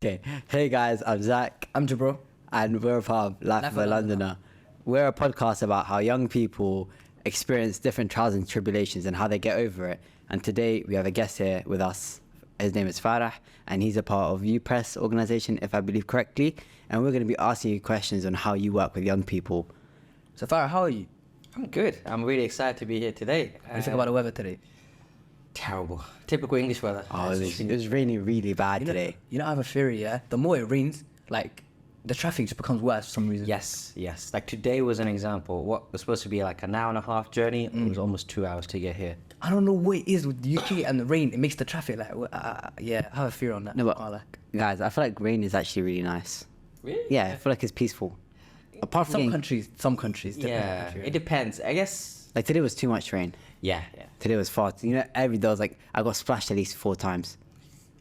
Okay. Hey guys, I'm Zach. I'm Jibril. And we're a part of Life of a Londoner. We're a podcast about how young people experience different trials and tribulations and how they get over it. And today we have a guest here with us. His name is Farah, and he's a part of Youpress organization, if I believe correctly. And we're going to be asking you questions on how you work with young people. So Farah, how are you? I'm good. I'm really excited to be here today. What do you think about the weather today? Terrible. Typical English weather. Oh, it was raining really bad today. You know, I have a theory, yeah? The more it rains, like, the traffic just becomes worse for some reason. Yes. Like today was an example. What was supposed to be like an hour and a half journey, it was almost 2 hours to get here. I don't know what it is with the UK and the rain. It makes the traffic like, yeah, I have a fear on that. No, but guys, I feel like rain is actually really nice. Really? Yeah, I feel like it's peaceful. Apart from some countries. Yeah, it depends. I guess. Like today was too much rain. Yeah. Today was far. You know, every day was like, I got splashed at least 4 times.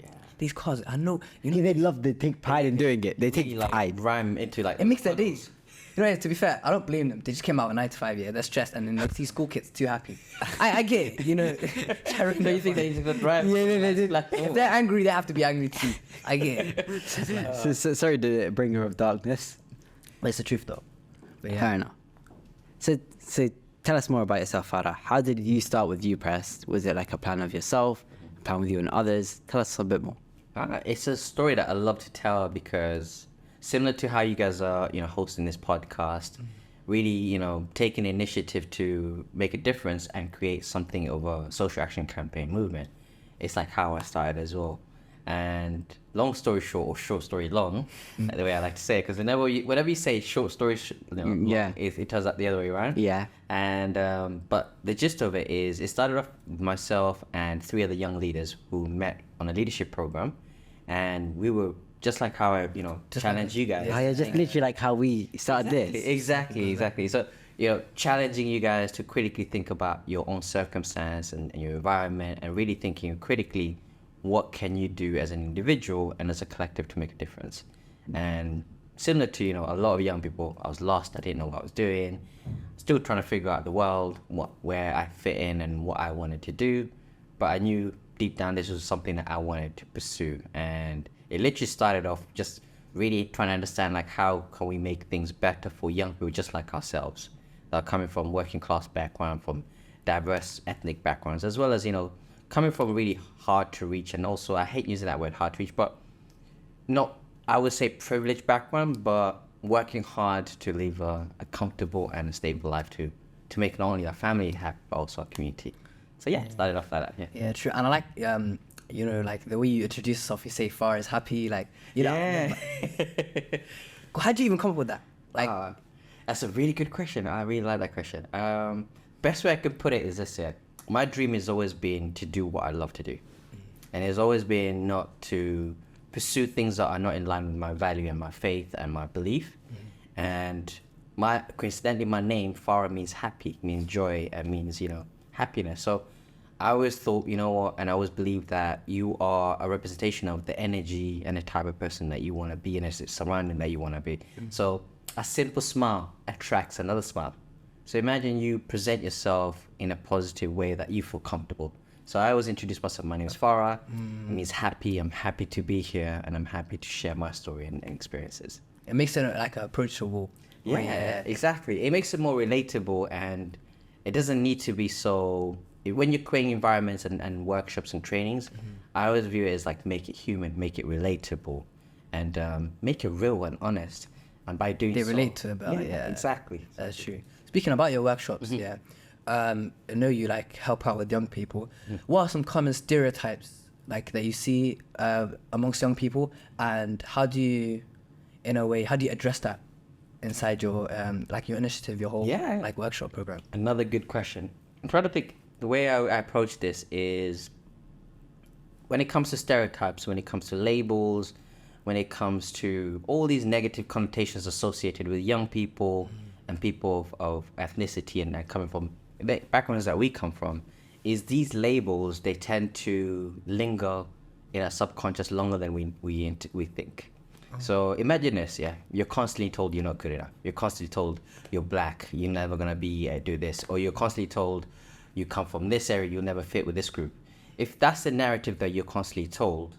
Yeah. These cars, I know. They take pride in doing it. They take pride. Rhyme into like. It makes their days. You know, to be fair, I don't blame them. They just came out at 9 to 5, yeah, they're stressed, and then they see school kids too happy. I get it, you know. So you think they just drive? Yeah, like, if they're angry, they have to be angry too. I get it. Sorry to bring her of darkness. But it's the truth though. But yeah. Fair enough. So tell us more about yourself, Farah. How did you start with Youpress? Was it like a plan of yourself, a plan with you and others? Tell us a bit more. It's a story that I love to tell because similar to how you guys are, hosting this podcast, really, taking initiative to make a difference and create something of a social action campaign movement. It's like how I started as well. And long story short, or short story long, the way I like to say it, because whenever you say short story, long, it turns out the other way around. Yeah. And but the gist of it is, it started off with myself and 3 other young leaders who met on a leadership program, and we were just like how I, challenge you guys. Yeah, just literally like how we started this. Exactly. So, challenging you guys to critically think about your own circumstance and your environment, and really thinking critically, what can you do as an individual and as a collective to make a difference? And similar to, a lot of young people, I was lost. I didn't know what I was doing. Still trying to figure out the world, where I fit in and what I wanted to do. But I knew deep down this was something that I wanted to pursue. And it literally started off just really trying to understand, like, how can we make things better for young people just like ourselves, that are coming from working class background, from diverse ethnic backgrounds, as well as, coming from really hard to reach, and also, I hate using that word, hard to reach, but not, I would say, privileged background, but working hard to live a comfortable and a stable life to make not only our family happy, but also our community. So it started off like that. Yeah, true. And I like, like the way you introduce yourself, you say Farah is happy, like, how'd you even come up with that? Like, that's a really good question. I really like that question. Best way I could put it is this, my dream has always been to do what I love to do. And it's always been not to pursue things that are not in line with my value and my faith and my belief. And coincidentally, my name, Farah, means happy, means joy, and means, happiness. So I always thought, and I always believed that you are a representation of the energy and the type of person that you want to be, and it's surrounding that you want to be. So a simple smile attracts another smile. So imagine you present yourself in a positive way that you feel comfortable. So I always introduce myself. My name is Farah. It means happy. I'm happy to be here, and I'm happy to share my story and experiences. It makes it like approachable. Yeah, exactly. It makes it more relatable, and it doesn't need to be so. When you're creating environments and workshops and trainings, I always view it as like, make it human, make it relatable, and make it real and honest. And by doing they so, relate to it, exactly. That's true. Speaking about your workshops, I know you like help out with young people. What are some common stereotypes like that you see amongst young people, and how do you address that inside your like your initiative, your whole like workshop program? Another good question. I'm trying to think. The way I approach this is, when it comes to stereotypes, when it comes to labels, when it comes to all these negative connotations associated with young people and people of ethnicity and coming from the backgrounds that we come from, is these labels, they tend to linger in our subconscious longer than we think. So imagine this, you're constantly told you're not good enough. You're constantly told you're black, you're never gonna do this, or you're constantly told you come from this area, you'll never fit with this group. If that's the narrative that you're constantly told,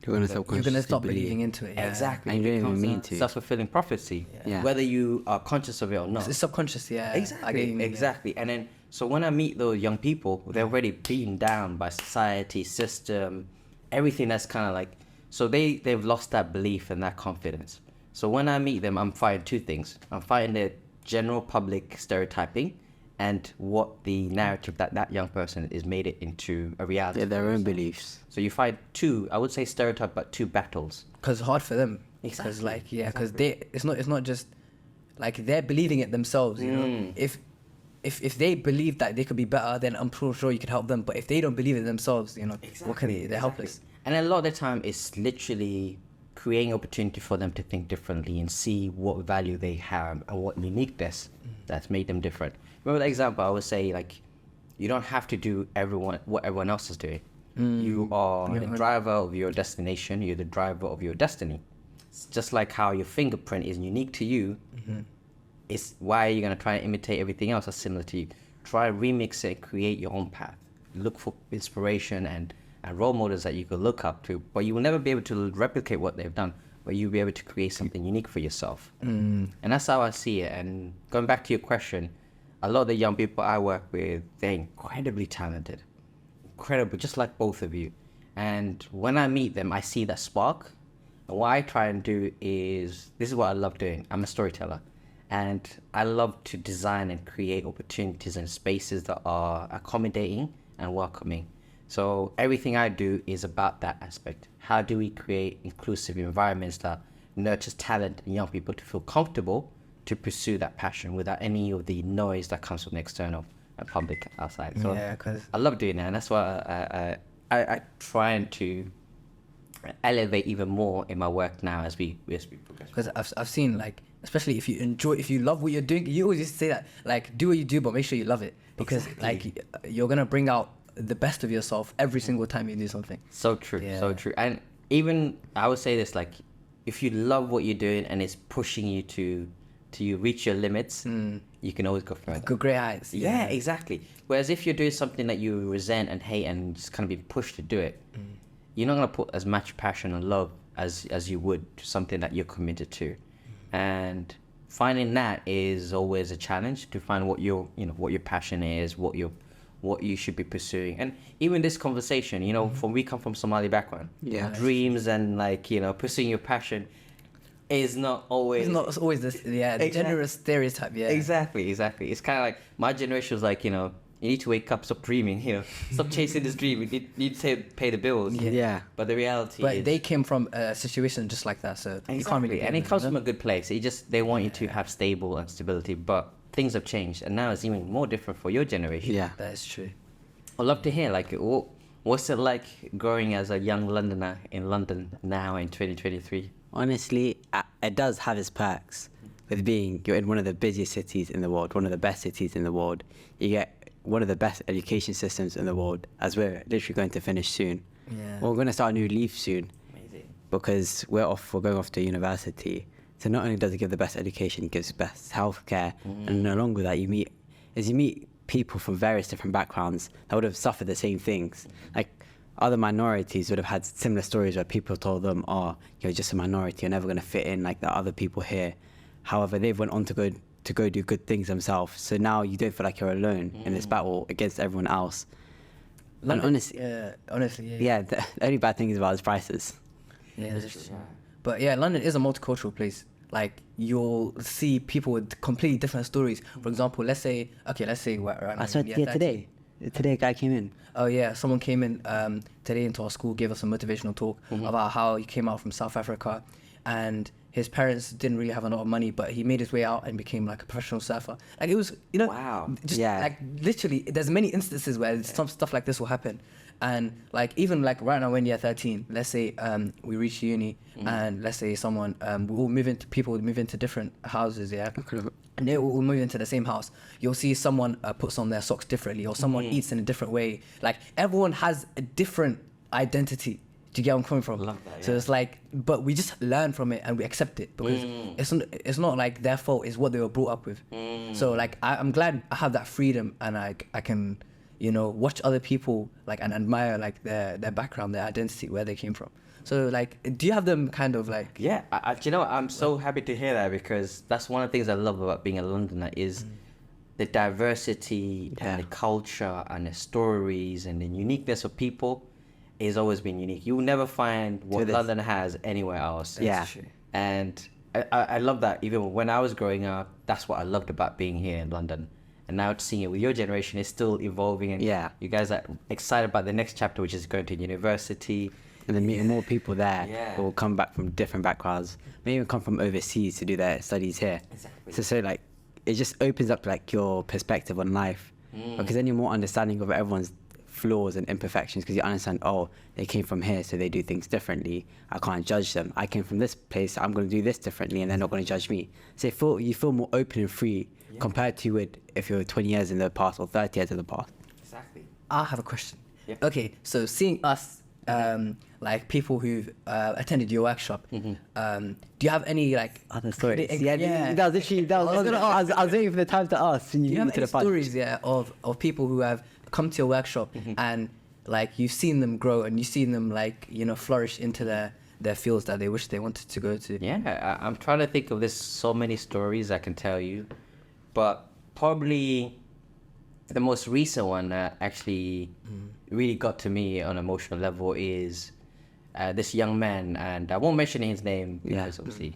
You're gonna you're gonna stop believing into it. Yeah. Exactly. And you It don't even becomes mean a to. self-fulfilling prophecy, Yeah. whether you are conscious of it or not. It's subconscious. Yeah. I get Exactly, you, yeah. exactly. And then, so when I meet those young people, they're already beaten down by society, system, everything that's kind of like, so they've lost that belief and that confidence. So when I meet them, I'm fighting two things. I'm fighting the general public stereotyping and what the narrative that young person is made it into a reality. Yeah, their own beliefs. So you fight two, I would say stereotype, but two battles. Because it's hard for them. Exactly, Because like because it's not just like they're believing it themselves. You know, if they believe that they could be better, then I'm sure you could help them. But if they don't believe it themselves, you know, what can they? They're helpless. And a lot of the time, it's literally creating opportunity for them to think differently and see what value they have and what uniqueness that's made them different. Remember the example I would say, like, you don't have to do what everyone else is doing. You are the driver of your destination. You're the driver of your destiny. It's just like how your fingerprint is unique to you. It's why are you gonna try and imitate everything else that's similar to you? Try remix it, create your own path. Look for inspiration and role models that you could look up to, but you will never be able to replicate what they've done, but you'll be able to create something unique for yourself. And that's how I see it. And going back to your question, a lot of the young people I work with, they're incredibly talented. Incredible, just like both of you. And when I meet them, I see that spark. And what I try and do is, this is what I love doing. I'm a storyteller. And I love to design and create opportunities and spaces that are accommodating and welcoming. So everything I do is about that aspect. How do we create inclusive environments that nurtures talent in young people to feel comfortable to pursue that passion without any of the noise that comes from the external and public outside. So Yeah, 'cause I love doing that, and that's why I trying to elevate even more in my work now as we progress. Because I've seen, like, especially if you love what you're doing, you always used to say that, like, do what you do, but make sure you love it. Because Exactly. like you're gonna bring out the best of yourself every single time you do something. So true, so Yeah. true. And even I would say this, like, if you love what you're doing and it's pushing you to you reach your limits, you can always go further. Good, great eyes. Yeah, exactly. Whereas if you're doing something that you resent and hate and just kind of be pushed to do it, you're not gonna put as much passion and love as you would to something that you're committed to. And finding that is always a challenge, to find what your passion is, what you should be pursuing. And even this conversation, we come from Somali background. Yeah. Dreams and pursuing your passion is not always. It's not always this. Yeah, the generous stereotype. Yeah. Exactly. It's kind of like my generation was like, you need to wake up, stop dreaming, stop chasing this dream. You need to pay the bills. Yeah. But the reality But is, they came from a situation just like that, so you can't really. and it comes from a good place. They want you to have stable and stability, but things have changed, and now it's even more different for your generation. Yeah. That is true. I'd love to hear, what's it like growing as a young Londoner in London now in 2023? Honestly, it does have its perks with you're in one of the busiest cities in the world, one of the best cities in the world. You get one of the best education systems in the world, as we're literally going to finish soon. Yeah. We're going to start a new leaf soon Amazing. because we're going off to university. So not only does it give the best education, it gives best healthcare, and along with that, you meet people from various different backgrounds that would have suffered the same things. Like other minorities would have had similar stories where people told them, "Oh, you're just a minority. You're never going to fit in like the other people here." However, they've went on to go do good things themselves. So now you don't feel like you're alone in this battle against everyone else. And honestly, Yeah. the only bad thing is about its prices. Yeah, that's true. But yeah, London is a multicultural place. Like, you'll see people with completely different stories. For example, let's say right now. I saw today a guy came in. Oh yeah, someone came in today into our school, gave us a motivational talk about how he came out from South Africa, and his parents didn't really have a lot of money, but he made his way out and became like a professional surfer. Like, it was, Wow. just Yeah. like literally, there's many instances where some stuff like this will happen. And like, even like right now when you're 13, let's say we reach uni, and let's say someone people will move into different houses, yeah. And they will move into the same house. You'll see someone puts on their socks differently, or someone eats in a different way. Like, everyone has a different identity. Do you get where I'm coming from? Love that, So yeah. it's like, but we just learn from it and we accept it, because it's not like their fault. It's what they were brought up with. So like, I'm glad I have that freedom, and I can, watch other people like and admire like their background, their identity, where they came from. So like, do you have them kind of like? Yeah, do you know what? I'm so happy to hear that, because that's one of the things I love about being a Londoner is the diversity and the culture and the stories and the uniqueness of people has always been unique. You will never find what London has anywhere else. Yeah. And I love that. Even when I was growing up, that's what I loved about being here in London. And now seeing it with your generation is still evolving. And you guys are excited about the next chapter, which is going to university. And then meeting more people there who will come back from different backgrounds, maybe even come from overseas to do their studies here. Exactly. So like, it just opens up like your perspective on life, because then you're more understanding of everyone's flaws and imperfections, because you understand, oh, they came from here, so they do things differently. I can't judge them. I came from this place, I'm going to do this differently, and they're not going to judge me. So you feel more open and free compared to if you're 20 years in the past or 30 years in the past. Exactly. I have a question. Yeah. Okay, so seeing us, like people who've attended your workshop, do you have any like Other stories? Yeah. That was literally, I was waiting for the time to ask. Do you have any stories, of people who have come to your workshop and like you've seen them grow and you've seen them like, you know, flourish into their fields that they wish they wanted to go to? Yeah, I'm trying to think of this. So many stories I can tell you, but probably the most recent one that actually really got to me on an emotional level is this young man, and I won't mention his name because obviously,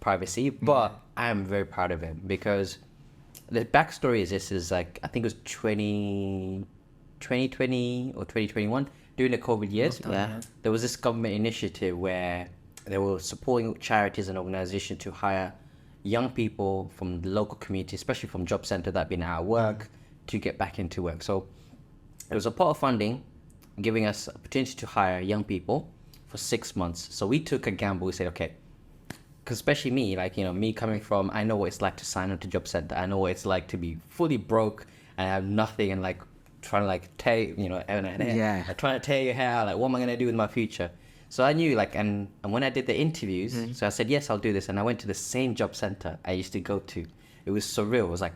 privacy, but I am very proud of him because the backstory is this is like, I think it was 2020 or 2021 during the COVID years. There was this government initiative where they were supporting charities and organizations to hire young people from the local community, especially from job center that have been out of work, to get back into work. So it was a pot of funding giving us opportunity to hire young people for 6 months. So we took a gamble. We said, okay, because especially me, like, you know, me coming from, I know what it's like to sign up to job center. I know what it's like to be fully broke and have nothing and like trying to like tear, you know, like, trying to tear your hair out. Like, what am I going to do with my future? So I knew, like, and when I did the interviews, so I said, yes, I'll do this. And I went to the same job center I used to go to. It was surreal. It was like,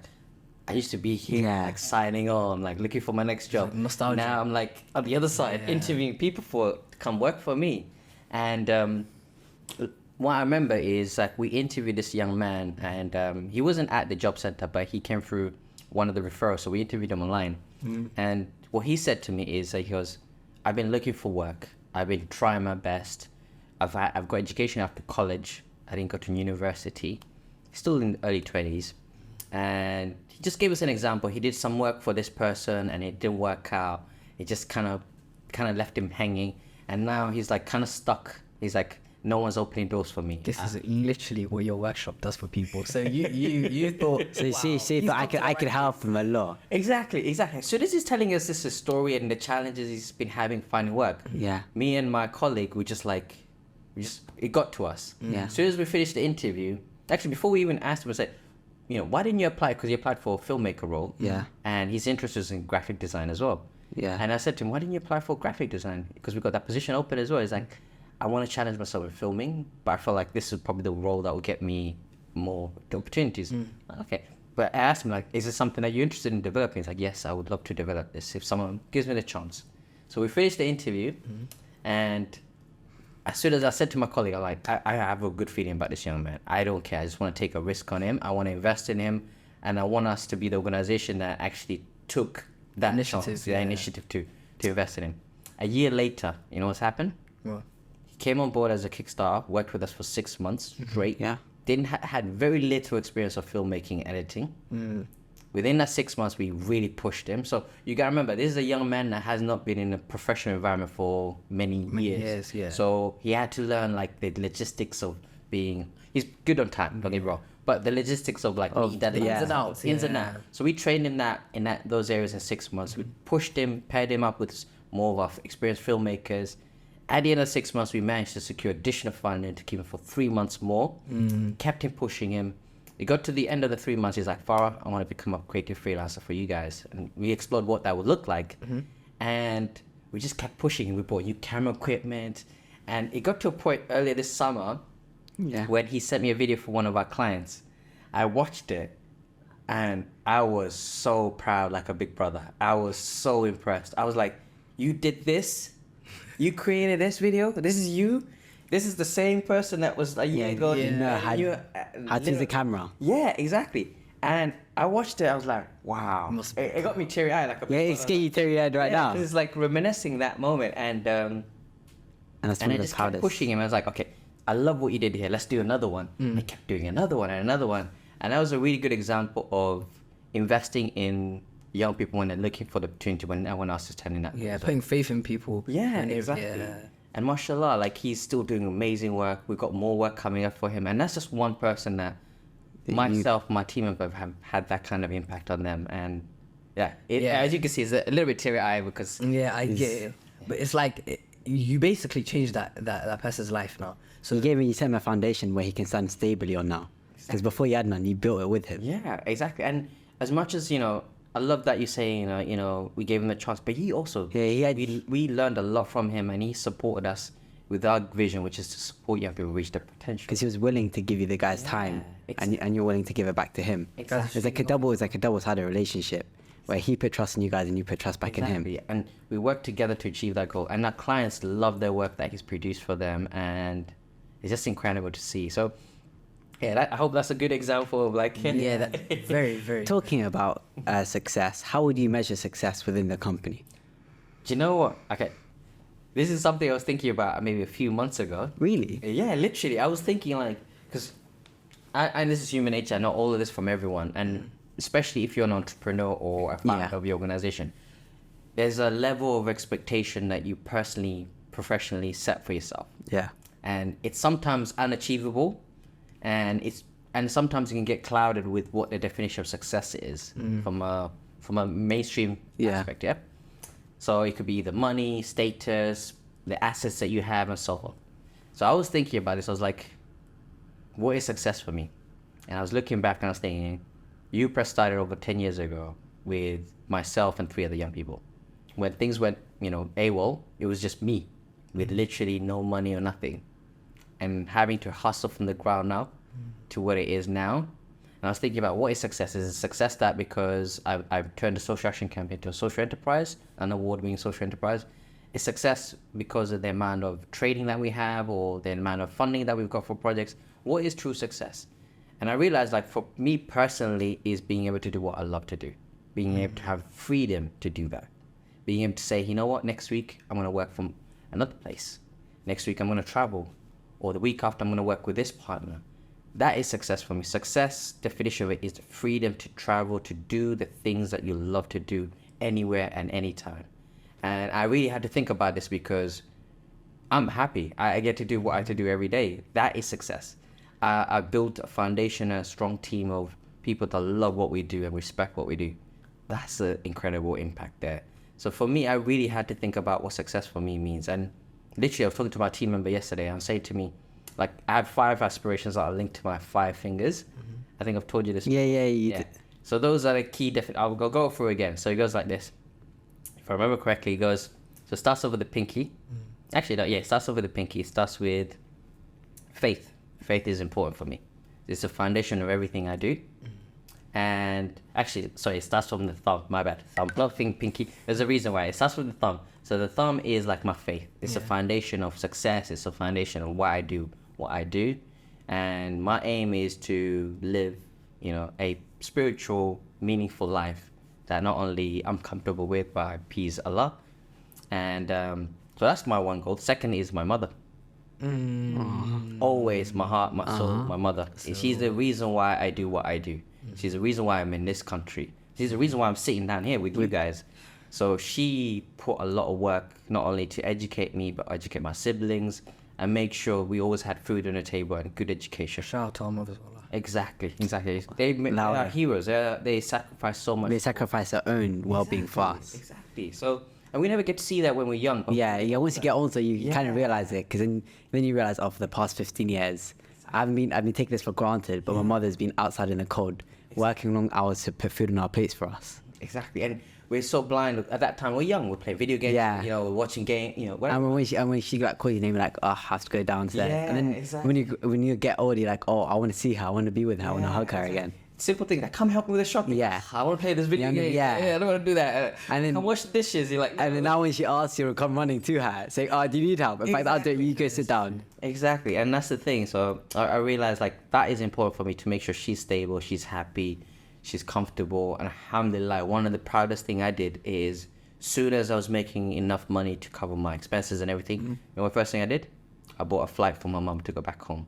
I used to be here, like, signing on, like, looking for my next job. Like nostalgia. Now I'm, like, on the other side, interviewing people to come work for me. And what I remember is, like, we interviewed this young man, and he wasn't at the job center, but he came through one of the referrals. So we interviewed him online. And what he said to me is, like, he goes, I've been looking for work. I've been trying my best. I've got education after college. I didn't go to university. Still in the early 20s. And he just gave us an example. He did some work for this person and it didn't work out. It just kind of left him hanging. And now he's like kind of stuck. He's like, no one's opening doors for me. This is literally what your workshop does for people. So you thought, so see, but I could help him a lot. Exactly. So this is telling us this story and the challenges he's been having finding work. Yeah. Me and my colleague, it got to us. Yeah. As soon as we finished the interview, actually before we even asked him, I said, you know, why didn't you apply? Because he applied for a filmmaker role. Yeah. And his interest was in graphic design as well. Yeah. And I said to him, why didn't you apply for graphic design? Because we got that position open as well. He's like, I want to challenge myself in filming, but I feel like this is probably the role that will get me more opportunities. Okay. But I asked him, like, is this something that you're interested in developing? He's like, yes, I would love to develop this if someone gives me the chance. So we finished the interview, and as soon as I said to my colleague, I'm like, I have a good feeling about this young man. I don't care. I just want to take a risk on him. I want to invest in him, and I want us to be the organization that actually took that initiative to invest in him. A year later, you know what's happened? What? He came on board as a Kickstarter, worked with us for 6 months straight. Yeah. Had very little experience of filmmaking, editing. Within that 6 months, we really pushed him. So you gotta remember, this is a young man that has not been in a professional environment for many years. So he had to learn like the logistics of being. He's good on time, don't get me wrong, but the logistics of like ins and outs. So we trained him in those areas in 6 months. We pushed him, paired him up with more of our experienced filmmakers. At the end of 6 months, we managed to secure additional funding to keep him for 3 months more. Kept him pushing him. It got to the end of the 3 months. He's like, Farah, I want to become a creative freelancer for you guys. And we explored what that would look like. And we just kept pushing him. We bought new camera equipment. And it got to a point earlier this summer when he sent me a video for one of our clients. I watched it and I was so proud, like a big brother. I was so impressed. I was like, you did this you created this video. This is you. This is the same person that was a year ago. You know how to use the camera. Yeah, exactly. And I watched it. I was like, wow. It got me teary eyed. Yeah, it's getting you teary-eyed right now. It's like reminiscing that moment, and that's I just kept pushing him. I was like, okay, I love what you did here. Let's do another one. And I kept doing another one and another one. And that was a really good example of investing in young people when they're looking for the opportunity when everyone else is telling that. Yeah, putting faith in people. Yeah, exactly. Yeah. And mashallah, like he's still doing amazing work. We've got more work coming up for him. And that's just one person that myself, my team members have had that kind of impact on them. And yeah, as you can see, it's a little bit teary-eyed because... Yeah, I get it. But it's like, you basically changed that person's life now. So you set him a foundation where he can stand stably on now. Because before you had none, you built it with him. Yeah, exactly. And as much as, I love that you say, we gave him a chance, but he also, we learned a lot from him, and he supported us with our vision, which is to support young people reach their potential. Because he was willing to give you the guys time, and you're willing to give it back to him. Exactly. It's like a double-sided relationship where he put trust in you guys and you put trust back in him. And we work together to achieve that goal. And our clients love their work that he's produced for them, and it's just incredible to see. So. Yeah, I hope that's a good example of like... Yeah, that very, very... Talking about success, how would you measure success within the company? Do you know what? Okay, this is something I was thinking about maybe a few months ago. Really? Yeah, literally. I was thinking like... Because and this is human nature, I know all of this from everyone. And especially if you're an entrepreneur or a part of your organization, there's a level of expectation that you personally, professionally set for yourself. Yeah. And it's sometimes unachievable. And sometimes you can get clouded with what the definition of success is from a mainstream aspect. Yeah. So it could be the money, status, the assets that you have, and so on. So I was thinking about this. I was like, what is success for me? And I was looking back and I was thinking, Youpress started over 10 years ago with myself and 3 other young people. When things went, AWOL, it was just me with literally no money or nothing. And having to hustle from the ground up to what it is now. And I was thinking about what is success? Is it success that because I've turned a social action campaign into a social enterprise, an award-winning social enterprise? Is success because of the amount of trading that we have or the amount of funding that we've got for projects? What is true success? And I realized like for me personally is being able to do what I love to do. Being able to have freedom to do that. Being able to say, you know what, next week I'm going to work from another place. Next week I'm going to travel. Or the week after, I'm going to work with this partner. That is success for me. Success, definition of it, is the freedom to travel, to do the things that you love to do anywhere and anytime. And I really had to think about this because I'm happy. I get to do what I have to do every day. That is success. I built a foundation, a strong team of people that love what we do and respect what we do. That's an incredible impact there. So for me, I really had to think about what success for me means. And literally, I was talking to my team member yesterday and saying to me, like, I have 5 aspirations that are linked to my 5 fingers. I think I've told you this. Yeah, you did. So those are the key I'll go through again. So it goes like this. If I remember correctly, it goes, so it starts off with the pinky. Actually, no, it starts off with the pinky. It starts with faith. Faith is important for me. It's the foundation of everything I do. And actually, sorry, it starts from the thumb. My bad. Thumb, not pinky. There's a reason why. It starts with the thumb. So the thumb is like my faith. It's a foundation of success. It's a foundation of why I do what I do. And my aim is to live, a spiritual, meaningful life that not only I'm comfortable with, but I please Allah. And so that's my one goal. Second is my mother. Always my heart, my soul, my mother. She's the reason why I do what I do. She's the reason why I'm in this country. She's the reason why I'm sitting down here with you guys. So she put a lot of work, not only to educate me, but educate my siblings and make sure we always had food on the table and good education. Shout out to our mothers. Exactly. They are heroes. They sacrifice so much. They sacrifice their own well-being for us. Exactly. So, and we never get to see that when we're young. Yeah. Once you get older, you kind of realize it, because then you realize, for the past 15 years, I've been taking this for granted, but my mother's been outside in the cold, working long hours to put food on our plates for us. Exactly. And we're so blind. At that time, we're young. We're playing video games. We're watching games. Whatever. And when she got called your name, you're like, I have to go downstairs. Yeah, and then exactly. when you get older, you're like, I want to see her. I want to be with her. I want to hug her again. simple things like, come help me with the shopping. Yeah. I want to play this video game. Yeah. I don't want to do that. And then- come wash the dishes. You're like, And then now when she asks you, come running to her, saying, "Oh, do you need help?" In fact, I'll do it. You go sit down. exactly, and that's the thing. So I realized like that is important for me to make sure she's stable, she's happy, she's comfortable. And alhamdulillah, one of the proudest thing I did is, soon as I was making enough money to cover my expenses and everything, you know what first thing I did? I bought a flight for my mum to go back home.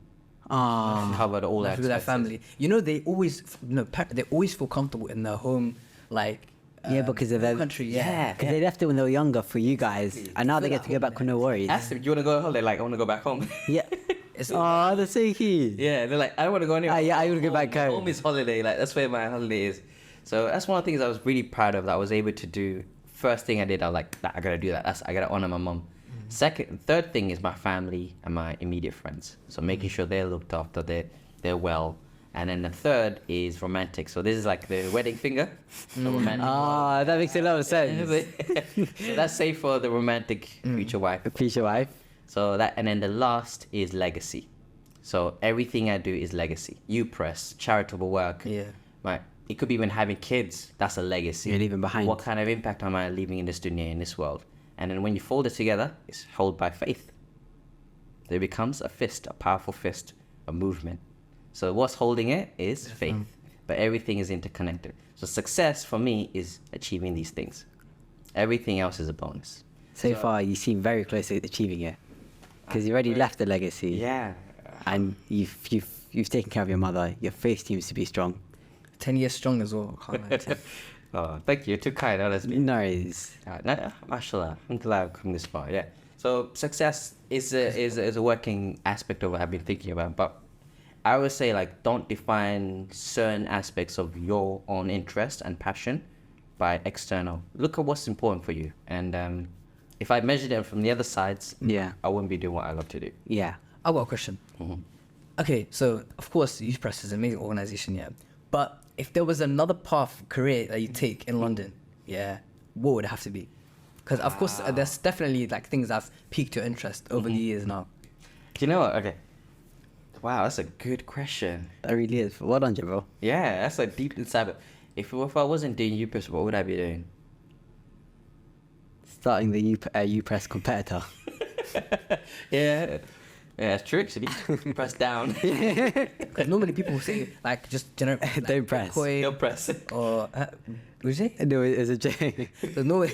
Covered all that with their family. You know, they always feel comfortable in their home, like Because of their country. Yeah. Because they left it when they were younger for you guys, and now they get to go back with no worries. Ask them, do you want to go on holiday? Like, I want to go back home. Yeah. Oh, that's so cute. Yeah, they're like, I don't want to go anywhere. Yeah, I want to go back home. Home is holiday. Like, that's where my holiday is. So that's one of the things I was really proud of that I was able to do. First thing I did, I was like, nah, I gotta do that. I gotta honor my mum. Third thing is my family and my immediate friends. So making sure they're looked after, they're well. And then the third is romantic. So this is like the wedding finger. The romantic one. That makes a lot of sense. So that's safe for the romantic future wife. Future wife. So that, and then the last is legacy. So everything I do is legacy. Youpress, charitable work. Yeah. Right. It could be even having kids. That's a legacy. You're leaving behind. What kind of impact am I leaving in this dunya, in this world? And then when you fold it together, it's held by faith. There becomes a fist, a powerful fist, a movement. So what's holding it is faith. But everything is interconnected. So success for me is achieving these things. Everything else is a bonus. So far, you seem very close to achieving it, because you already left the legacy. Yeah. And you've taken care of your mother. Your faith seems to be strong. 10 years strong as well. Can't lie. Oh, thank you. You're too kind, honestly. No worries. Mashallah. Alhamdulillah, I've come this far. Yeah. So success is a working aspect of what I've been thinking about. But I would say, like, don't define certain aspects of your own interest and passion by external. Look at what's important for you. And if I measured them from the other sides, I wouldn't be doing what I love to do. Yeah. I've got a question. Okay, so of course, Youpress is an amazing organization, yeah. But if there was another path, career that you take in London, yeah, what would it have to be? Because of course, there's definitely like things that have piqued your interest over the years now. Do you know what? Okay. Wow, that's a good question. That really is. Well done, Jibril. Yeah, that's like deep inside. But if I wasn't doing Youpress, what would I be doing? Starting the Youpress competitor. Yeah, it's true actually. Press down. Because normally people will say like just general. Like, Don't press. Don't Bitcoin press. or what did you say? No, it's a joke. There's no way.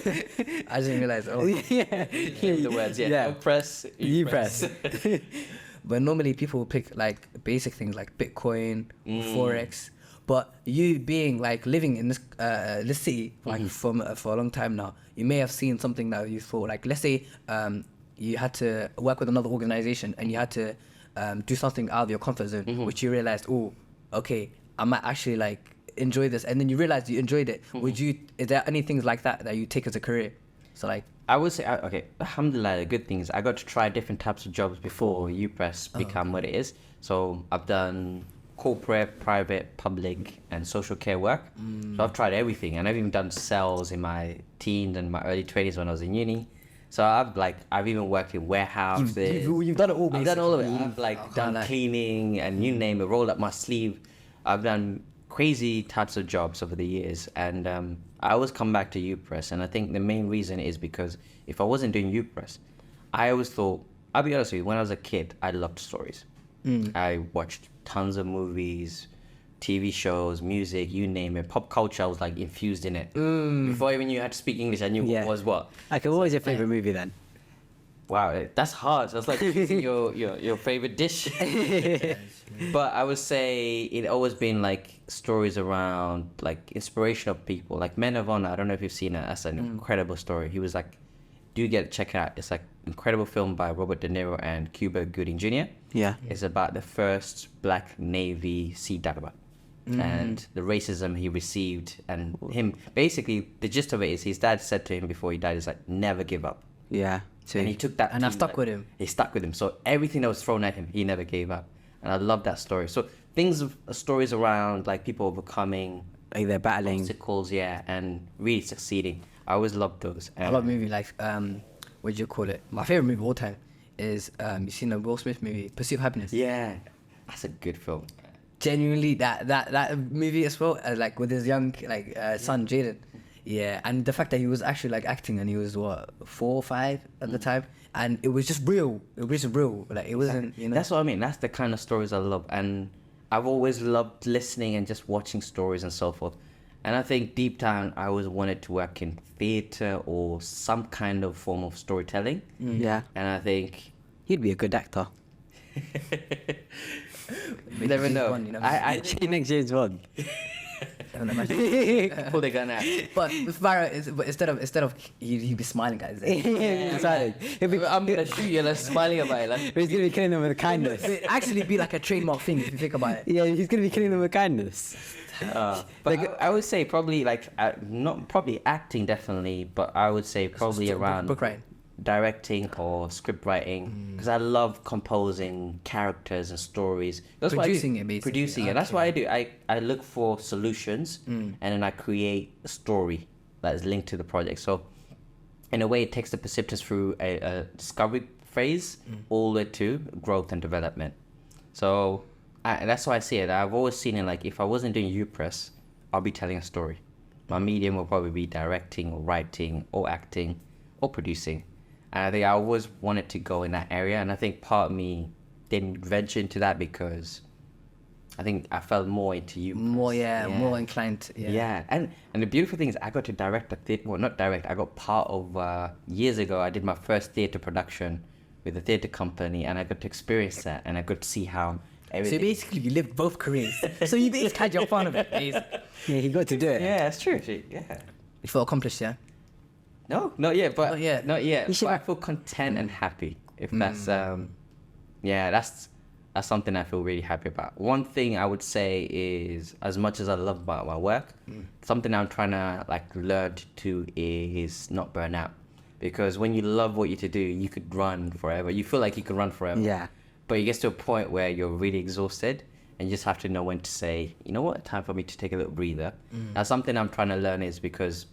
I didn't realize. Oh, Yeah. The words, yeah. Don't press. You press. but normally people will pick like basic things like Bitcoin, Forex. But you being like living in this city like for a long time now, you may have seen something that you thought like, let's say you had to work with another organization and you had to do something out of your comfort zone, which you realized, oh, okay, I might actually like enjoy this, and then you realized you enjoyed it. Is there any things like that you take as a career? So like, I would say, okay, alhamdulillah, the good thing is I got to try different types of jobs before Youpress become what it is. So I've done corporate, private, public, and social care work. So I've tried everything, and I've even done sales in my teens and my early 20s when I was in uni. So I've even worked in warehouses. you've done it all. I've done all of it. I've like done cleaning and you name it, rolled up my sleeve. I've done crazy types of jobs over the years, and I always come back to Youpress. And I think the main reason is because if I wasn't doing Youpress, I always thought, I'll be honest with you, when I was a kid, I loved stories. I watched tons of movies, TV shows, music, you name it. Pop culture, I was like infused in it. Before I even knew how to speak English, I knew what was what. Okay, what was your favorite movie then? Wow, that's hard. So it's like choosing your favorite dish. But I would say it always been like stories around like inspirational people, like Men of Honor. I don't know if you've seen it. That's an incredible story. He was like, do get it, check it out. It's like incredible film by Robert De Niro and Cuba Gooding Jr. Yeah. It's about the first black Navy sea diver and the racism he received, and him basically the gist of it is his dad said to him before he died, is like, never give up. Yeah. So And he took that, And I've to, stuck like, with him. He stuck with him. So everything that was thrown at him, he never gave up. And I love that story. So stories around like people overcoming like they're battling. obstacles, and really succeeding. I always loved those. I love movie like what do you call it? My favorite movie of all time is you seen the Will Smith movie Pursuit of Happiness? Yeah, that's a good film. genuinely that movie as well, like with his young son Jaden. Yeah, and the fact that he was actually like acting, and he was what 4 or 5 at the time, and it was just real. It was just real. Like it wasn't, you know. That's what I mean. That's the kind of stories I love, and I've always loved listening and just watching stories and so forth. And I think deep down, I always wanted to work in theatre or some kind of form of storytelling. Yeah. And I think He'd be a good actor. you never know. One, you know. I Next James Bond. I don't imagine. pull the gun out. But with Farah, instead of he'd be smiling, guys. Excited. I'm gonna shoot you and I'm smiling about it. Like, He's gonna be killing them with kindness. It'd actually be like a trademark thing if you think about it. Yeah, he's gonna be killing them with kindness. but I would say probably not probably acting definitely, but I would say probably around book writing. directing or script writing, because I love composing characters and stories. That's Producing what I do. it, basically. Producing it. That's what I do. I look for solutions and then I create a story that is linked to the project. So in a way, it takes the participants through a discovery phase all the way to growth and development. So that's why I see it. I've always seen it like if I wasn't doing Youpress, I'll be telling a story. My medium will probably be directing or writing or acting or producing. And I think I always wanted to go in that area. And I think part of me didn't venture into that because I think I felt more into you. More inclined. To, Yeah. And the beautiful thing is I got to direct a theatre. Well, not direct. I got part of, years ago, I did my first theatre production with a theatre company. And I got to experience that. And I got to see how everything... So basically, you lived both careers. So you basically had your fun of it. Basically. Yeah, he got to do it. Yeah, that's true. Yeah. You felt accomplished, yeah? No, not yet. But Not yet. Not yet. You should- But I feel content and happy. If that's that's something I feel really happy about. One thing I would say is, as much as I love about my work, something I'm trying to learn to is not burn out. Because when you love what you do, you could run forever. You feel like you could run forever. Yeah. But you get to a point where you're really exhausted, and you just have to know when to say, you know what, time for me to take a little breather. Now, something I'm trying to learn is because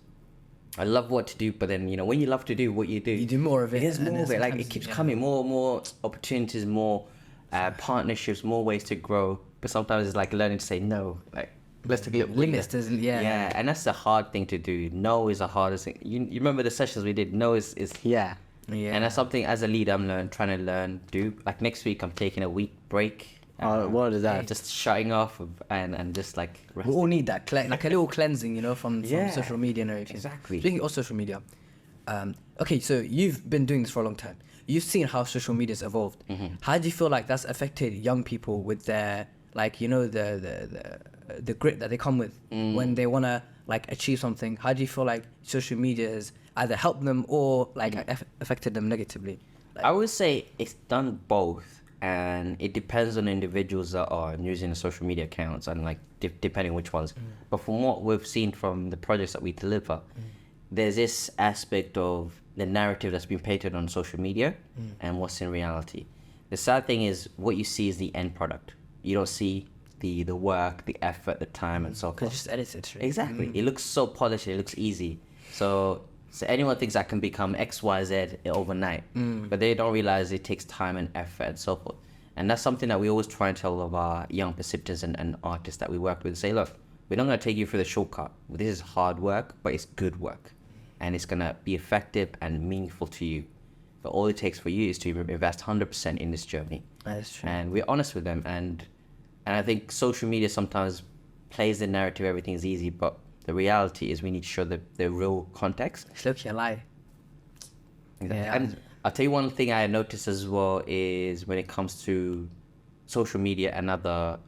I love what to do, but then, you know, when you love to do what you do, You do more of it. it is and more of then it. Like, it sometimes- keeps yeah. coming, more opportunities, more partnerships, more ways to grow. But sometimes it's like learning to say no. Like, let's take a little breather. Limits, doesn't yeah. Yeah, and that's the hard thing to do. No is the hardest thing. You remember the sessions we did? No is Yeah. Yeah. and that's something as a leader I'm trying to learn do. Like next week I'm taking a week break. What is that? Just shutting off and just like We resting. all need that, like a little cleansing, you know, from Yeah, social media and everything. exactly. Speaking of social media, okay, so you've been doing this for a long time. You've seen how social media's evolved. How do you feel like that's affected young people with their, like, you know, the grit that they come with when they want to like achieve something? How do you feel like social media has either helped them or like affected them negatively? I would say it's done both, and it depends on the individuals that are using the social media accounts and like depending which ones. But from what we've seen from the projects that we deliver, there's this aspect of the narrative that's been painted on social media and what's in reality. The sad thing is what you see is the end product. You don't see the work, the effort, the time, and so Because forth. just edited. Right? Exactly. It looks so polished. It looks easy. So anyone thinks I can become X, Y, Z overnight, but they don't realize it takes time and effort and so forth. And that's something that we always try and tell all of our young participants and artists that we work with. Say, look, we're not going to take you through the shortcut. This is hard work, but it's good work. And it's going to be effective and meaningful to you. But all it takes for you is to invest 100% in this journey. That's true. And we're honest with them. And I think social media sometimes plays the narrative everything is easy, but the reality is we need to show the real context. It's low-key a lie. Exactly. Yeah. And I'll tell you one thing I noticed as well is when it comes to social media and other,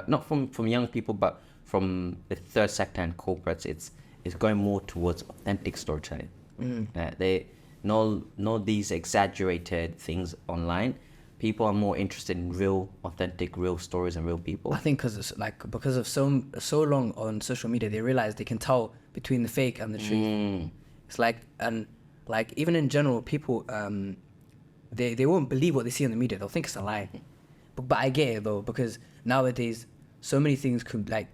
not from young people, but from the third sector and corporates, it's going more towards authentic storytelling. They know these exaggerated things online. People are more interested in real, authentic, real stories and real people. I think because of so long on social media, they realize they can tell between the fake and the truth. It's like even in general, people they won't believe what they see on the media. They'll think it's a lie. But I get it though, because nowadays so many things could, like,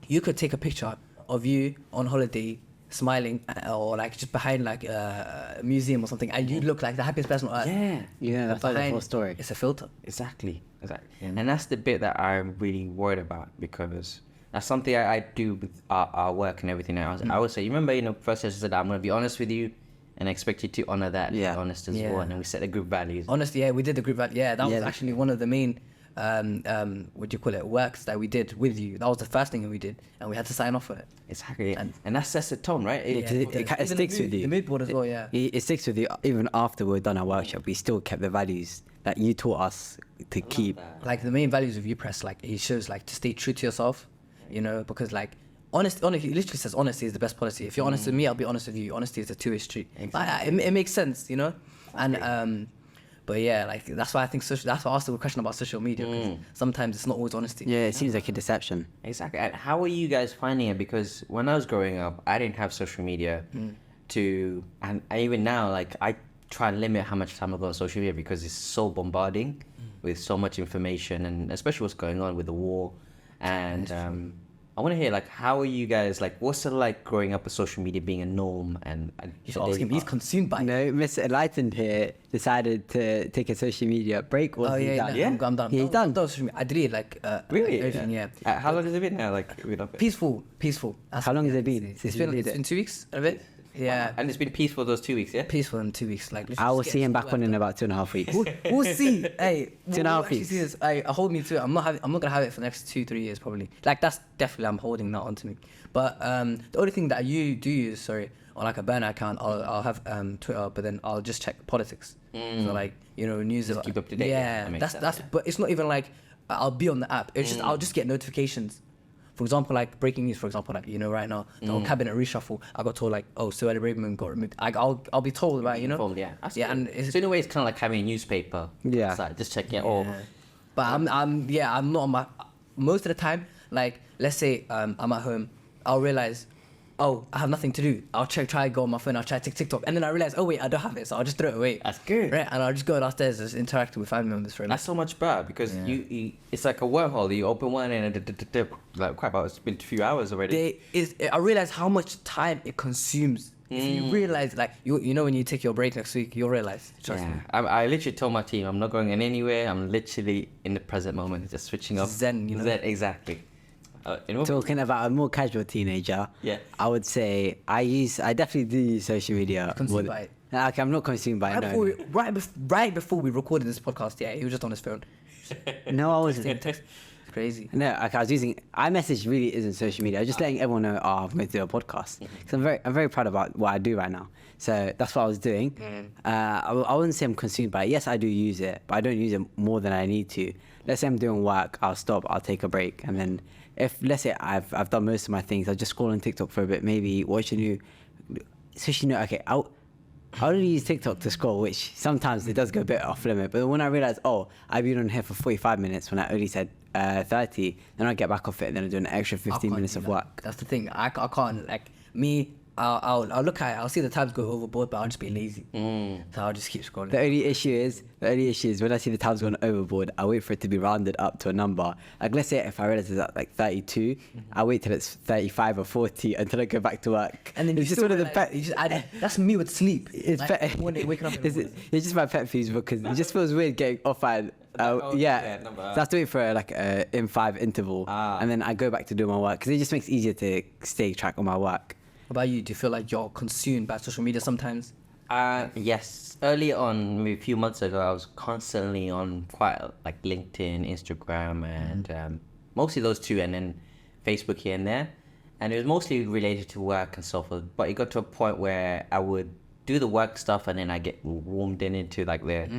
you could take a picture of you on holiday smiling or like just behind like a museum or something, and you look like the happiest person on earth. Yeah. Yeah, that's like the Behind, whole story. It's a filter. Exactly. Exactly. And that's the bit that I'm really worried about, because that's something I do with our work and everything else. I would say, you remember, first I said, I'm going to be honest with you and I expect you to honor that, honest as well. And then we set the group values. Honestly, yeah, we did the group value. Yeah, that was actually one of the main, works that we did with you. That was the first thing that we did, and we had to sign off for it. Exactly. And that sets the tone, right? It sticks with you. The mood board as well, yeah. It sticks with you. Even after we've done our workshop, we still kept the values that you taught us to keep. Like the main values of Youpress, like it shows like to stay true to yourself, because like honesty, it literally says honesty is the best policy. If you're honest with me, I'll be honest with you. Honesty is a two-way street. Exactly. It makes sense, and but yeah, like that's why I think that's why I asked the question about social media, because sometimes it's not always honesty. Yeah, it seems like a deception. Exactly. And how are you guys finding it? Because when I was growing up, I didn't have social media and even now, like I try and limit how much time I go on social media because it's so bombarding with so much information, and especially what's going on with the war. And I want to hear, like, how are you guys, like, what's it like growing up with social media being a norm? And you should ask him, he's consumed by it. No, Mr. Enlightened here decided to take a social media break. Was he done? Yeah, I'm done. He's done. I deleted Really? everything, yeah. How long has it been now? Like, Peaceful. How long has it been? It's been 2 weeks of it. Yeah. And it's been peaceful those 2 weeks, yeah? Peaceful in 2 weeks. Like, I will see him back on in about 2.5 weeks. We'll see. Hey, 2.5 weeks. Hey, hold me to it. I'm not gonna have it for the next 2-3 years probably. Like that's definitely, I'm holding that onto me. But the only thing that you do use, on like a burner account, I'll have Twitter, but then I'll just check politics. So like news. Just keep up to date. Yeah, that's. But it's not even like I'll be on the app. It's just I'll just get notifications. For example, like breaking news. For example, like right now, the whole cabinet reshuffle. I got told like, oh, Suella Braverman got removed. I'll be told about Informed, yeah. Yeah, and so in a way, it's kind of like having a newspaper. Yeah. It's like just checking it. But I'm not on my. Most of the time, like let's say I'm at home, I'll realize, oh, I have nothing to do. I'll try to go on my phone. I'll try to TikTok, and then I realize, oh wait, I don't have it, so I'll just throw it away. That's good, right? And I'll just go downstairs, just interact with family members for a That's so much better because you it's like a wormhole. You open one and like crap, it's been a few hours already. I realize how much time it consumes. If you realize, like when you take your break next week, you'll realize. Trust me. I literally told my team I'm not going anywhere. I'm literally in the present moment, just switching off. Zen, Zen, exactly. Talking about a more casual teenager, I would say I definitely do use social media. Consumed by it. Okay, I'm not consumed by it. Right before we recorded this podcast, he was just on his phone. No, I wasn't. Crazy. No, I was using iMessage. Really isn't social media. I was just letting everyone know, I'm going to do a podcast. Because I'm very proud about what I do right now. So that's what I was doing. I wouldn't say I'm consumed by it. Yes, I do use it, but I don't use it more than I need to. Let's say I'm doing work, I'll stop, I'll take a break, and then if let's say I've done most of my things, I'll just scroll on TikTok for a bit, maybe watch a new. Especially okay, I only use TikTok to scroll, which sometimes it does go a bit off limit. But when I realize, I've been on here for 45 minutes when I only said 30, then I get back off it, and then I do an extra 15 minutes of work. That's the thing. I can't, like me. I'll look at it, I'll see the tabs go overboard, but I'll just be lazy. So I'll just keep scrolling. The only issue is when I see the tabs going overboard, I wait for it to be rounded up to a number. Like let's say if I realize it's at like 32, I wait till it's 35 or 40 until I go back to work. And then it's just one of the pet. You just add, that's me with sleep. It's like, pet. One day waking up. It's just my pet peeves because it just feels weird getting off at. So I have to wait for like a M5 interval, and then I go back to do my work because it just makes it easier to stay track on my work. What about you? Do you feel like you're consumed by social media sometimes? Yes. Early on, maybe a few months ago, I was constantly on quite like LinkedIn, Instagram, and mostly those two, and then Facebook here and there. And it was mostly related to work and so forth. But it got to a point where I would do the work stuff, and then I get warmed into like the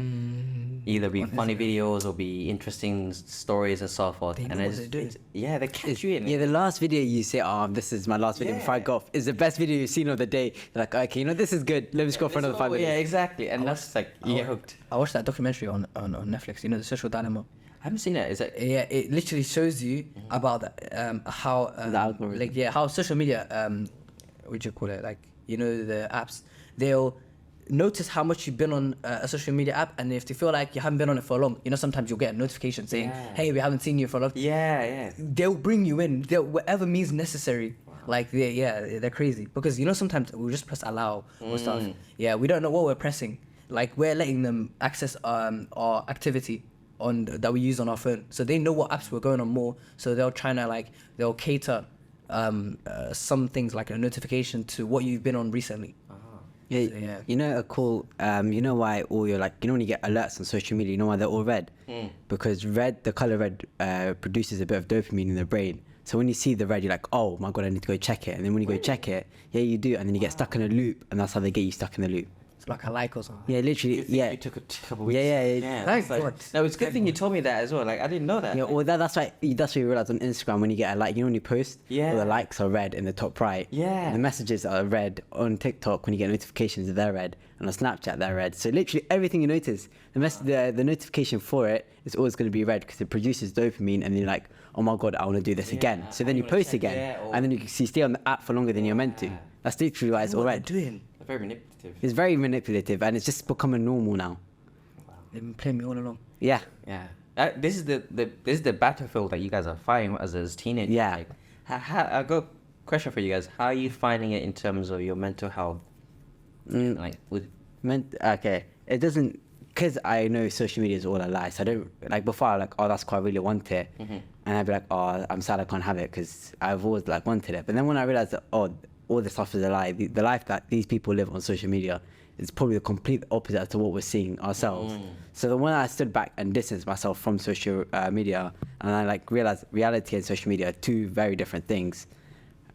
either be funny videos or be interesting stories and so forth. They catch you in. Yeah, the last video you say, this is my last video before I go off, is the best video you've seen of the day. You're like, okay, this is good. Let me go for another 5 minutes. Yeah, exactly. And that's like, you get hooked. I watched that documentary on Netflix. The Social Dilemma. I haven't seen it. Is it? Yeah, it literally shows you about how how social media what do you call it? Like the apps, they'll notice how much you've been on a social media app, and if they feel like you haven't been on it for long, sometimes you'll get a notification saying, hey, we haven't seen you for a long time. Yeah. They'll bring you in, whatever means necessary. Wow. Like they're crazy because sometimes we'll just press allow or stuff. Yeah, we don't know what we're pressing. Like we're letting them access our activity on that we use on our phone, so they know what apps we're going on more. So they'll cater some things like a notification to what you've been on recently. Yeah, So, yeah. you know, you know why all your like, you know when you get alerts on social media, you know why they're all red? Because the color red produces a bit of dopamine in the brain. So when you see the red, you're like, oh my God, I need to go check it. And then when you go check it, yeah, you do. And then you get stuck in a loop, and that's how they get you stuck in the loop. It's like a like or something. Yeah, literally, yeah. You took a couple weeks. Yeah. Thank like, God. no, it's a good thing you told me that as well. Like I didn't know that. Yeah, well, that's why you realize on Instagram when you get a like, you know when you post, Yeah. all the likes are red in the top right. Yeah. And the messages are red. On TikTok, when you get notifications, they're red. And on Snapchat, they're red. So literally everything you notice, the notification for it is always going to be red because it produces dopamine, and then you're like, oh my God, I want to do this again. So then you wanna post check, again, or- and then you stay on the app for longer than you're meant to. That's literally why it's all What red. they're doing? They're very manipulative. It's very manipulative, and it's just becoming normal now. They've been playing me all along. Yeah. Yeah. This is the battlefield that you guys are fighting as teenagers. Yeah. Like, I got a question for you guys. How are you finding it in terms of your mental health? Like with Okay, it doesn't, because I know social media is all a lie. So I don't, like before I like, oh, that's cool, I really want it. And I'd be like, oh, I'm sad I can't have it because I've always like wanted it. But then when I realized that, oh, all this stuff is a lie, the life that these people live on social media is probably the complete opposite to what we're seeing ourselves. So the when I stood back and distanced myself from social media, and I like realized reality and social media are two very different things.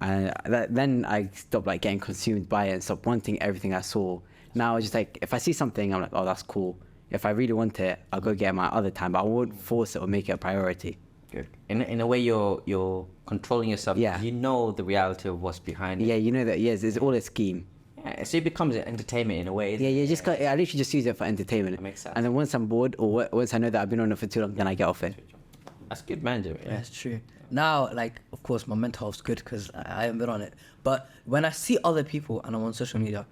And then I stopped like getting consumed by it and stopped wanting everything I saw. Now it's just like, if I see something, I'm like, oh, that's cool. If I really want it, I'll go get it my other time, but I won't force it or make it a priority. good. In a way, you're controlling yourself. Yeah. You know the reality of what's behind it. Yeah, you know that, yes, it's all a scheme. Yeah. So it becomes an entertainment in a way. Yeah, you just got, I literally just use it for entertainment. That makes sense. And then once I'm bored, or once I know that I've been on it for too long, then I get off it. That's good, man. Yeah, it's true. Now, like, of course, my mental health's good because I haven't been on it. But when I see other people and I'm on social media,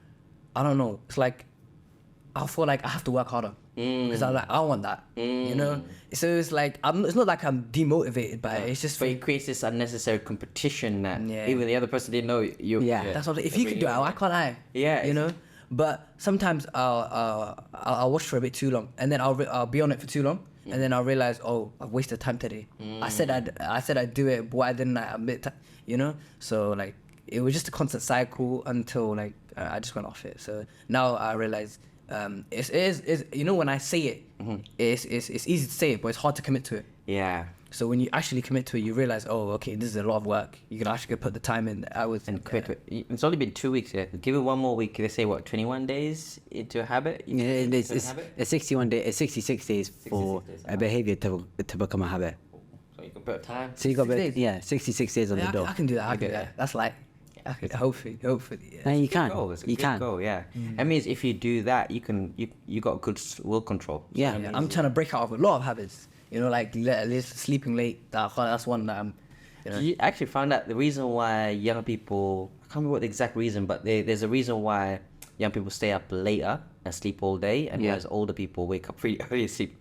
I don't know. It's like I feel like I have to work harder because I'm like, I want that, you know. So it's like it's not like I'm demotivated by it. It's just But it creates this unnecessary competition that Yeah. even the other person didn't know you. Yeah. that's what. If you can do it, why can't I? Yeah, you know. But sometimes I'll watch for a bit too long, and then I'll be on it for too long, and then I'll realize, oh, I've wasted time today. I said I'd do it, but why didn't I admit? You know. So like it was just a constant cycle until like I just went off it. So now I realize. It is you know, when I say it, it's easy to say it, but it's hard to commit to it. Yeah. So when you actually commit to it, you realize, oh, okay, this is a lot of work. You can actually put the time in, the hours, And quit it. It's only been 2 weeks. Yeah. Give it one more week. They say what, 21 days into a habit? Yeah, it's 61 days. It's 66 days for 66 days, a behavior to become a habit. So you can put time. So you got 66 days? 66 days on Yeah, the door. I can do that. I You can do get that. it. That's like, hopefully. No, Yeah. you Good can. goal. It's a You good can. goal, yeah. That means if you do that, you got good will control. Yeah. Yeah, I'm trying to break out of a lot of habits. You know, like sleeping late. That's one that I'm. You know. You actually found out the reason why young people, I can't remember what the exact reason, but there's a reason why young people stay up later and sleep all day, and Yeah. whereas older people wake up pretty early and sleep.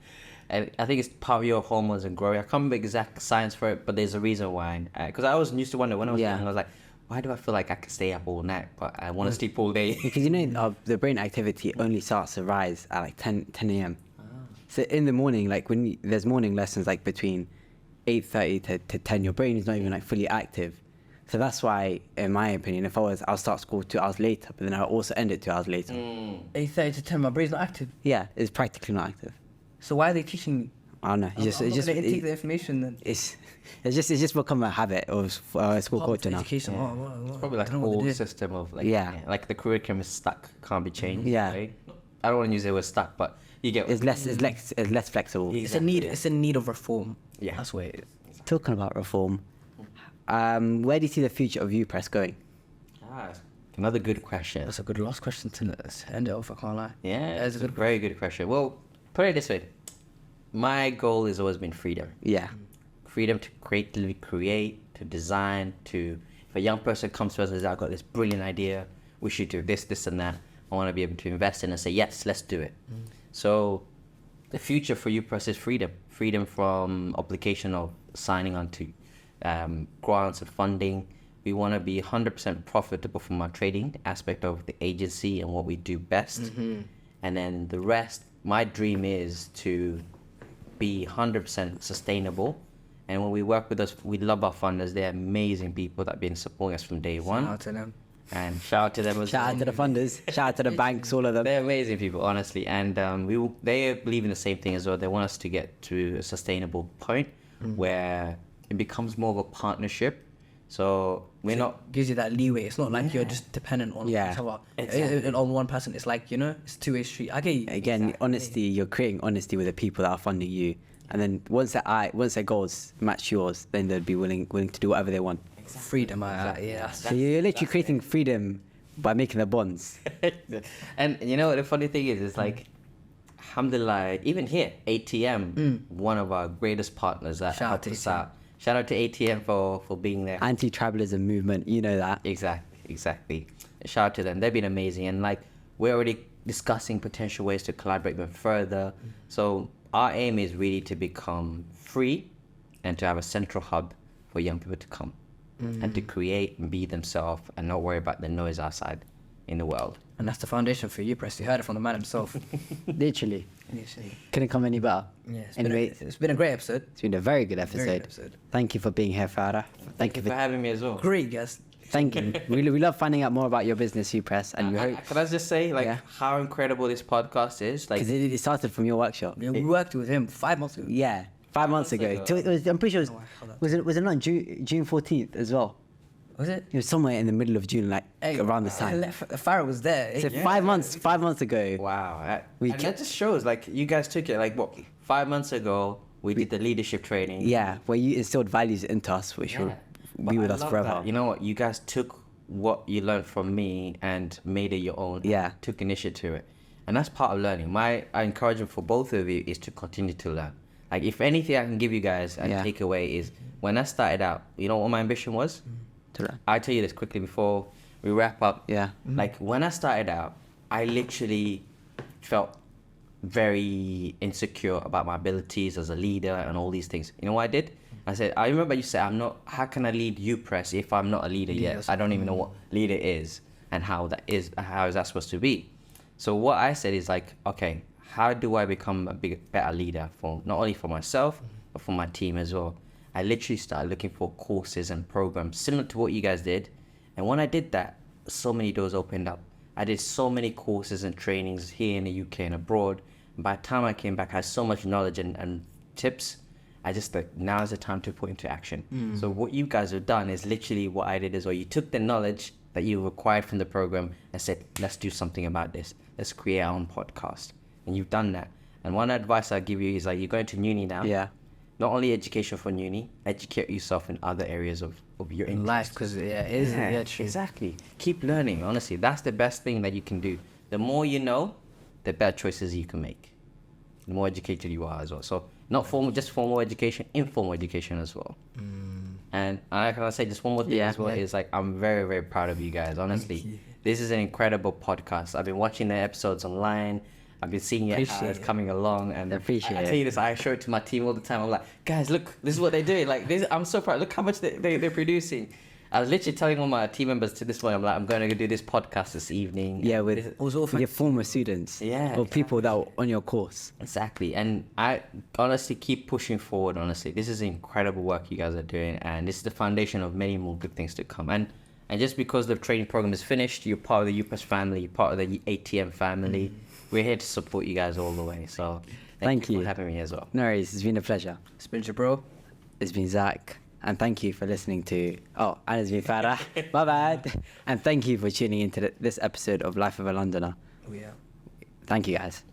And I think it's part of your hormones and growing. I can't remember exact science for it, but there's a reason why. Because I always used to wonder when I was Yeah. young, I was like, why do I feel like I can stay up all night, but I want to sleep all day? Because you know the brain activity only starts to rise at like 10 a.m. So in the morning, like there's morning lessons like between 8:30 to 10, your brain is not even like fully active. So that's why, in my opinion, I'll start school 2 hours later, but then I'll also end it 2 hours later. 8:30 to 10, my brain's not active. Yeah, it's practically not active. So why are they teaching me? I don't know. I'm not gonna take the information then. It's just become a habit of school Part of culture now. education. Yeah. What? It's probably like I don't an know what old it is. system of like, Yeah. like the curriculum is stuck, can't be changed. Yeah. Right? I don't want to use the word stuck, but you get. It's less flexible. Yeah. It's a need. Exactly, yeah. It's a need of reform. Yeah. That's what it is. Talking about reform, where do you see the future of Youpress going? Another good question. That's a good last question to end it off. I can't lie. Yeah, That's it's a very good question. Well, put it this way. My goal has always been freedom. Yeah. Freedom to creatively create, to design, to... If a young person comes to us and says, I've got this brilliant idea, we should do this, this and that. I want to be able to invest in and say, yes, let's do it. So the future for Youpress is freedom. Freedom from obligation of signing on to grants and funding. We want to be 100% profitable from our trading aspect of the agency and what we do best. And then the rest, my dream is to be 100% sustainable. And when we work with us, we love our funders. They're amazing people that have been supporting us from day one. Shout out to them. And shout out to them as Shout out to the funders. Shout out to the banks, all of them. They're amazing people, honestly. And they believe in the same thing as well. They want us to get to a sustainable point where it becomes more of a partnership. So we're not... Gives you that leeway. It's not like you're just dependent on each other. Exactly. On one person. It's like, it's a two-way street. I get you. Again, honesty, you're creating honesty with the people that are funding you. And then once their goals match yours, then they'll be willing to do whatever they want. Freedom, yeah. So you're literally creating freedom by making the bonds. And the funny thing is like, alhamdulillah, even here, ATM, one of our greatest partners that Shout out helped to us ATM. out. Shout out to ATM for being there. Anti-tribalism movement, you know that. Exactly. Shout out to them. They've been amazing. And like, we're already discussing potential ways to collaborate even further. So our aim is really to become free and to have a central hub for young people to come and to create and be themselves and not worry about the noise outside in the world. And that's the foundation for Youpress. You heard it from the man himself. Literally. Couldn't come any better. Yeah, Anyway, it's been a great episode. it's been a very good Very episode. good episode. Thank you for being here, Farah. Thank you for having me as well. Great guest. Thank you. We love finding out more about your business, Youpress, and we hope, Can I just say, like, Yeah. how incredible this podcast is? Like, because it started from your workshop. Yeah, we worked with him 5 months ago. Yeah, 5 months ago. ago. I'm pretty sure it Oh, hold on. was it not June 14th as well? Was it? It was somewhere in the middle of June, like around this time. Farah was there. So Hey, 5 months ago. wow. We And ca- that just shows, like, you guys took it, like, what, 5 months ago, we did the leadership training. Yeah, where you instilled values into us, which will be with I us love forever. that. You know what? You guys took what you learned from me and made it your own. Yeah. Took initiative to it. And that's part of learning. My encouragement for both of you is to continue to learn. Like, if anything I can give you guys and Yeah. take away is, when I started out, you know what my ambition was? To learn. I'll tell you this quickly before we wrap up. Yeah. Like, when I started out, I literally felt very insecure about my abilities as a leader and all these things. You know what I did? I remember you said, how can I lead Youpress if I'm not a leader yet? Yes. I don't even know what leader is and how is that supposed to be? So what I said is like, okay, how do I become a better leader for not only for myself, but for my team as well? I literally started looking for courses and programs similar to what you guys did. And when I did that, so many doors opened up. I did so many courses and trainings here in the UK and abroad. By the time I came back, I had so much knowledge and tips. I just thought, now is the time to put into action. So what you guys have done is literally what I did as well. You took the knowledge that you required from the program and said, let's do something about this. Let's create our own podcast. And you've done that. And one advice I give you is like, you're going to uni now. Yeah. Not only education for uni, educate yourself in other areas of your in interest. life, because it is. Yeah, true. Exactly. Keep learning, honestly. That's the best thing that you can do. The more you know, the better choices you can make. The more educated you are as well. So not just formal education, informal education as well. And I can say just one more thing Yeah, as well yeah. is like, I'm very, very proud of you guys, honestly. This is an incredible podcast. I've been watching the episodes online. I've been seeing it how it's coming along, and Appreciate I it. tell you this, I show it to my team all the time. I'm like, guys, look, this is what they're doing. Like, this, I'm so proud. Look how much they're producing. I was literally telling all my team members to this morning, I'm like, I'm going to do this podcast this evening. Yeah, And with this- was all your former students. Yeah, Or people that were on your course. Exactly. And I honestly keep pushing forward, honestly. This is incredible work you guys are doing, and this is the foundation of many more good things to come. And just because the training program is finished, you're part of the Youpress family, you're part of the ATM family. We're here to support you guys all the way. So thank you for having me as well. No worries, it's been a pleasure. It's been Jibril. It's been Zach. And thank you for listening to... Oh, and it's been Farah. My bad. And thank you for tuning into this episode of Life of a Londoner. Oh, yeah. Thank you, guys.